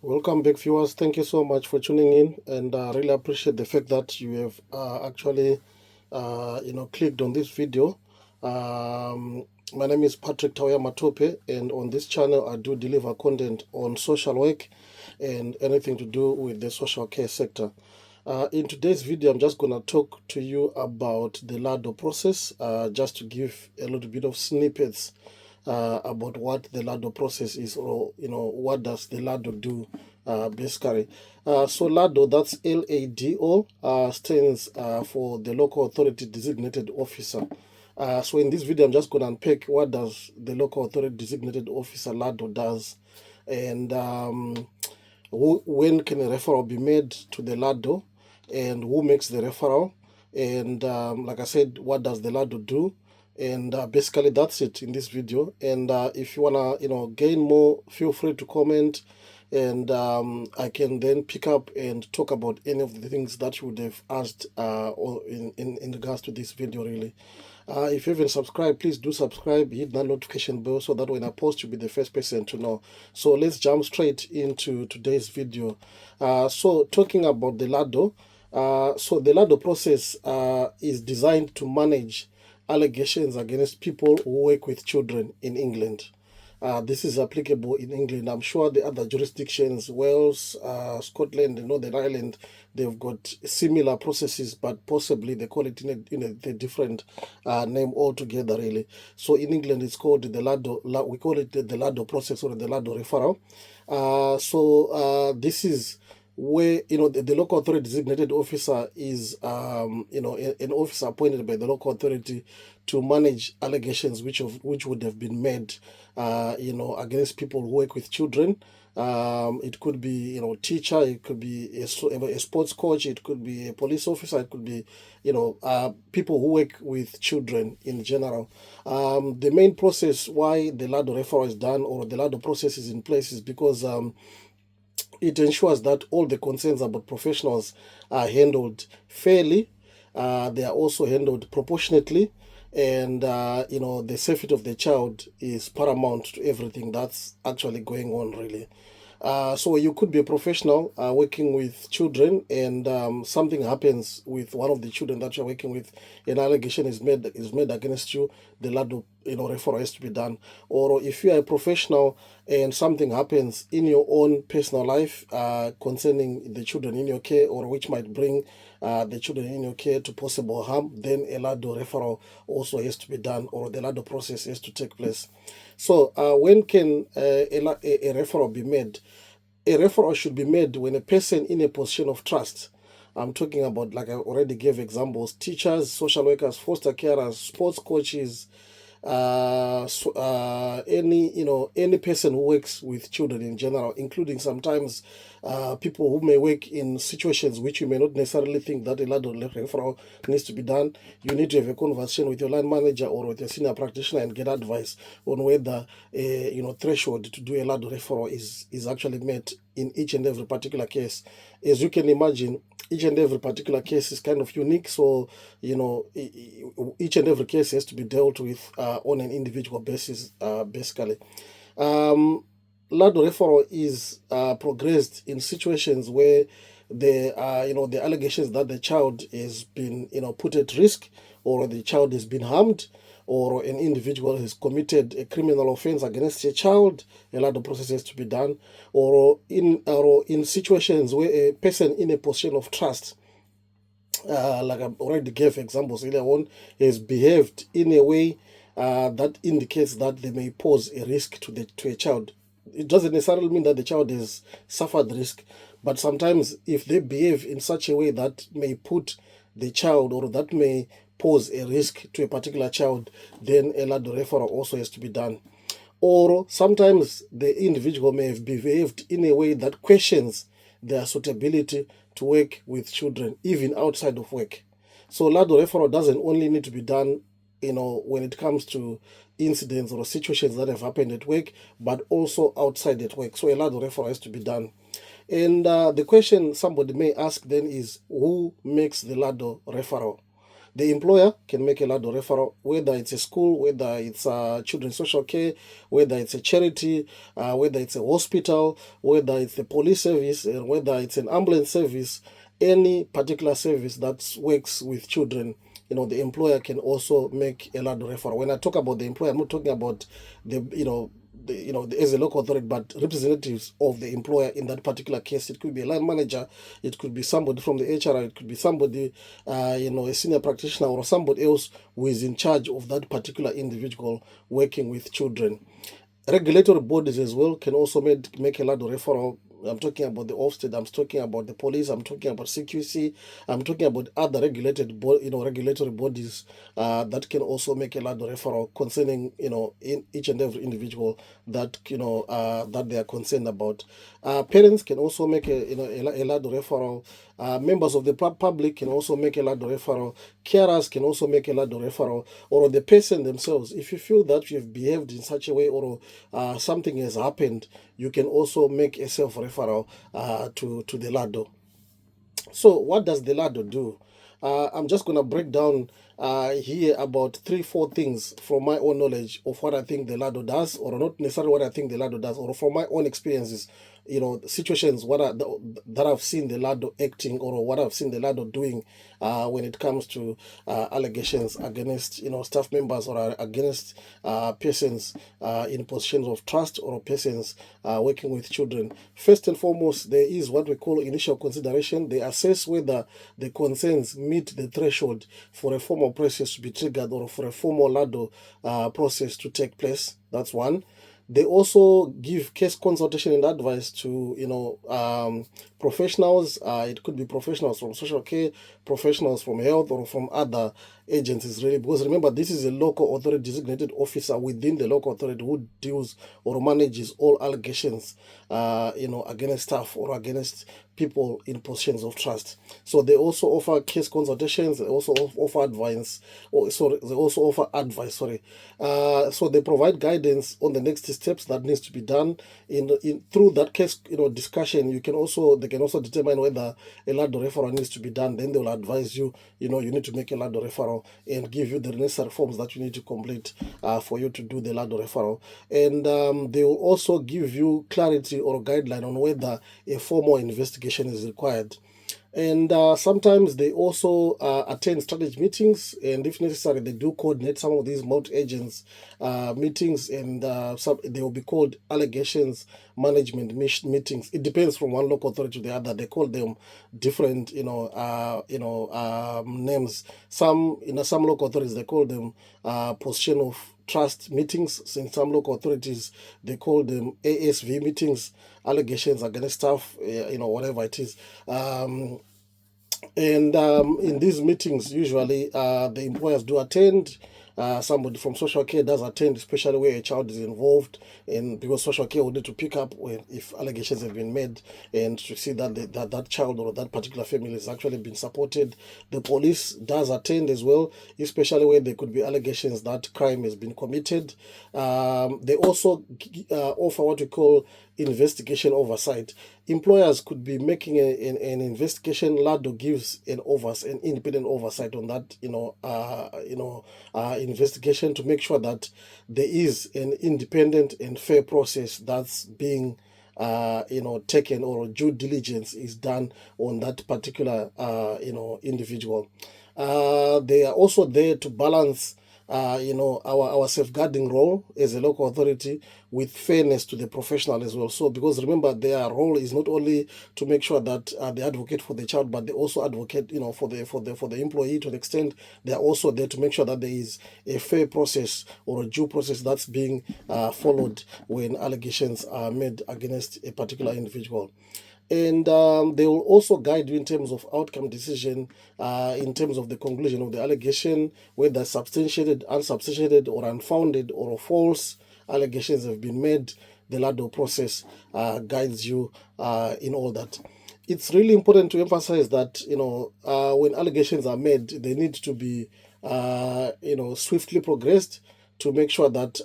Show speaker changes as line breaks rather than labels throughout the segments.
Welcome back, viewers. Thank you so much for tuning in, and I really appreciate the fact that you have actually, clicked on this video. My name is Patrick Tawaya Matope, and on this channel, I do deliver content on social work and anything to do with the social care sector. In today's video, I'm just going to talk to you about the LADO process, just to give a little bit of snippets about what the LADO process is, or what does the LADO do basically. So LADO, that's LADO, stands for the local authority designated officer. So in this video, I'm just going to unpack what does the local authority designated officer LADO does, and when can a referral be made to the LADO, and who makes the referral, and like I said, what does the LADO do? And basically that's it in this video. And if you wanna gain more, feel free to comment, and I can then pick up and talk about any of the things that you would have asked or in regards to this video really. If you haven't subscribed, please do subscribe, hit that notification bell so that when I post, you'll be the first person to know. So let's jump straight into today's video. So talking about the LADO, so the LADO process is designed to manage allegations against people who work with children in England. This is applicable in England. I'm sure the other jurisdictions, Wales, Scotland, and Northern Ireland, they've got similar processes, but possibly they call it in a different name altogether, really. So in England, it's called the LADO. We call it the LADO process or the LADO referral. This is where the local authority designated officer is an officer appointed by the local authority to manage allegations which would have been made against people who work with children. It could be teacher, it could be a sports coach, it could be a police officer, it could be people who work with children in general. The main process why the LADO referral is done, or the LADO process is in place, is because it ensures that all the concerns about professionals are handled fairly. They are also handled proportionately, and the safety of the child is paramount to everything that's actually going on, really. So you could be a professional working with children, and something happens with one of the children that you're working with. An allegation is made against you. The LADO referral has to be done. Or if you are a professional and something happens in your own personal life concerning the children in your care, or which might bring the children in your care to possible harm, then a LADO referral also has to be done, or the LADO process has to take place. So when can a referral be made? A referral should be made when a person in a position of trust, I'm talking about, like I already gave examples, teachers, social workers, foster carers, sports coaches, any person who works with children in general, including sometimes people who may work in situations which you may not necessarily think that a LADO referral needs to be done. You need to have a conversation with your line manager or with your senior practitioner and get advice on whether a threshold to do a LADO referral is actually met in each and every particular case. As you can imagine, each and every particular case is kind of unique, so each and every case has to be dealt with on an individual basis, basically. LADO referral is progressed in situations where the allegations that the child has been put at risk, or the child has been harmed, or an individual has committed a criminal offense against a child. A LADO process has to be done. Or in situations where a person in a position of trust, like I already gave examples earlier on, has behaved in a way that indicates that they may pose a risk to a child. It doesn't necessarily mean that the child has suffered risk, but sometimes if they behave in such a way that may put the child, or that may pose a risk to a particular child, then a LADO referral also has to be done. Or sometimes the individual may have behaved in a way that questions their suitability to work with children, even outside of work. So LADO referral doesn't only need to be done, when it comes to incidents or situations that have happened at work, but also outside at work. So a LADO referral has to be done. And the question somebody may ask then is, who makes the LADO referral? The employer can make a LADO referral, whether it's a school, whether it's children's social care, whether it's a charity, whether it's a hospital, whether it's the police service, and whether it's an ambulance service, any particular service that works with children. The employer can also make a LADO referral. When I talk about the employer, I'm not talking about as a local authority, but representatives of the employer in that particular case. It could be a line manager, it could be somebody from the HR, it could be somebody, a senior practitioner or somebody else who is in charge of that particular individual working with children. Regulatory bodies as well can also make a LADO referral. I'm talking about the Ofsted, I'm talking about the police, I'm talking about CQC, I'm talking about other regulatory bodies that can also make a LADO referral concerning in each and every individual that that they are concerned about. Parents can also make a LADO referral. Members of the public can also make a LADO referral. Carers can also make a LADO referral, or the person themselves. If you feel that you've behaved in such a way, or something has happened, you can also make a self-referral to the LADO. So what does the LADO do? I'm just going to break down here about 3-4 things from my own knowledge of what I think the LADO does, or not necessarily what I think the LADO does, or from my own experiences, situations that I've seen the LADO acting, or what I've seen the LADO doing when it comes to allegations against staff members, or against persons in positions of trust, or persons working with children. First and foremost, there is what we call initial consideration. They assess whether the concerns meet the threshold for a formal process to be triggered, or for a formal LADO process to take place. That's one. They also give case consultation and advice to professionals. It could be professionals from social care, professionals from health, or from other agencies, really, because remember, this is a local authority designated officer within the local authority who deals or manages all allegations against staff or against people in positions of trust. So they also offer case consultations. They also offer advice. They also offer advice. So they provide guidance on the next steps that needs to be done. Through that case discussion, they can also determine whether a LADO referral needs to be done. Then they will advise you. You need to make a LADO referral and give you the necessary forms that you need to complete for you to do the LADO referral. And they will also give you clarity or guideline on whether a formal investigation is required. And sometimes they also attend strategy meetings, and if necessary, they do coordinate some of these multi-agents meetings, and they will be called allegations management meetings. It depends from one local authority to the other. They call them different, names. Some local authorities, they call them position of trust meetings. In some local authorities, they call them ASV meetings, allegations against staff, whatever it is. And in these meetings, usually the employers do attend. Somebody from social care does attend, especially where a child is involved, and because social care will need to pick up if allegations have been made, and to see that that child or that particular family has actually been supported. The police does attend as well, especially where there could be allegations that crime has been committed. They also offer what we call investigation oversight. Employers could be making an investigation. LADO gives an independent oversight on that investigation, to make sure that there is an independent and fair process that's being taken, or due diligence is done on that particular individual. They are also there to balance our safeguarding role as a local authority with fairness to the professional as well. So, because remember, their role is not only to make sure that they advocate for the child, but they also advocate, for the employee, to the extent they are also there to make sure that there is a fair process or a due process that's being followed when allegations are made against a particular individual. And they will also guide you in terms of outcome decision, in terms of the conclusion of the allegation, whether substantiated, unsubstantiated, or unfounded, or false allegations have been made. The LADO process guides you in all that. It's really important to emphasize that when allegations are made, they need to be swiftly progressed, to make sure that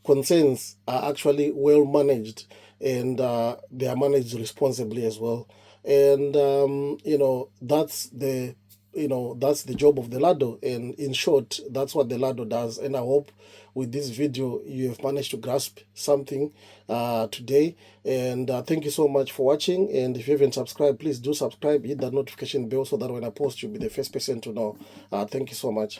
concerns are actually well managed, and they are managed responsibly as well. And that's the job of the LADO, and in short, that's what the LADO does. And I hope with this video you have managed to grasp something today. And thank you so much for watching. And if you haven't subscribed, please do subscribe, hit that notification bell so that when I post, you'll be the first person to know. Thank you so much.